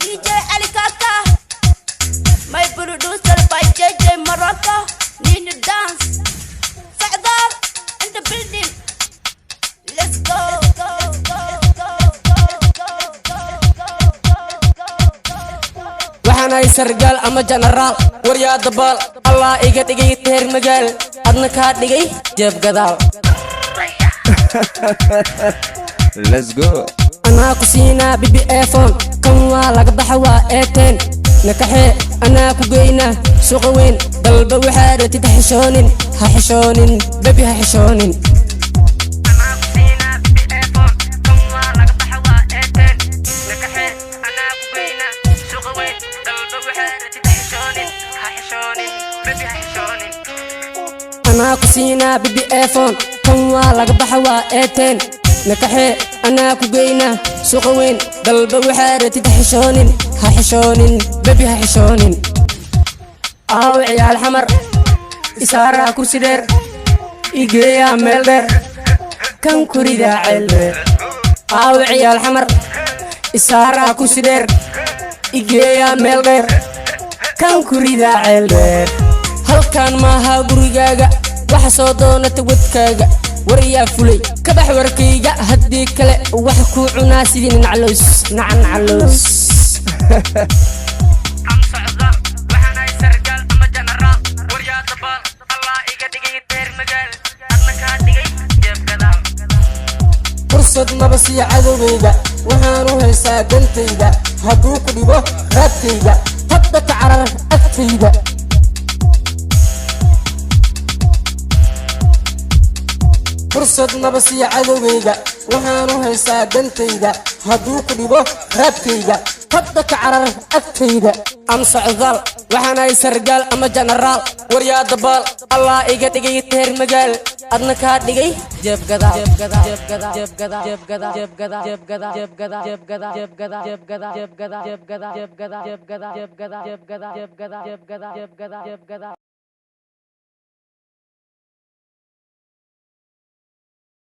DJ Ali Kaka, my producer by JJ Morocco. Need to dance. Sa'dar in the building. Let's go. waxaan sargaal ama general waryaa dabal Allah iga dhigay teer magaal adna ka dhigay jeeb gadaal Let's go. أنا كسينا بيبي إيفون كم والله قبحوا إيتين نكحي أنا كوجينا سوقوين قلب وحارة تحشونين هحشونين بيبي هحشونين أنا كسينا بيبي إيفون كم والله قبحوا إيتين نكحي أنا كوجينا سوقوين قلب وحارة تحشونين هحشونين بيبي هحشونين أنا كسينا بيبي إيفون كم والله قبحوا إيتين نكحي أنا كوجينا سوقوين قلب وحارة تحشونين هحشونين بيبي هحشونين عيال حمر إسارة كرسي دير إيجيا ميل دير كم كوريدا عيل عيال حمر إسارة كرسي دير إيجيا ميل دير كم كوريدا عيل دير هل كان معها غريغاغا waxa soo doonata wadkaaga wariya fulay ka bax warkayga hadii kale wax ku cunaa sidii nacloos am socdal waxaan sargaal ama general waryaa dabal Allah iga dhigay teer magaal adna ka dhigay jeeb gadaal fursad maba si cadowgayga waxaan u haysaa dantayda hadduu ku dhibo raadkayga hadda ka carar agtayda fursad maba si cadowgayga waxaan u haysaa dantayda hadduu ku dhibo raadkayga hadda ka carar agtayda am socdal waxaan sargaal ama general waryaa dabal Allah iga dhigay teer magaal adna ka dhigay jeeb gadaal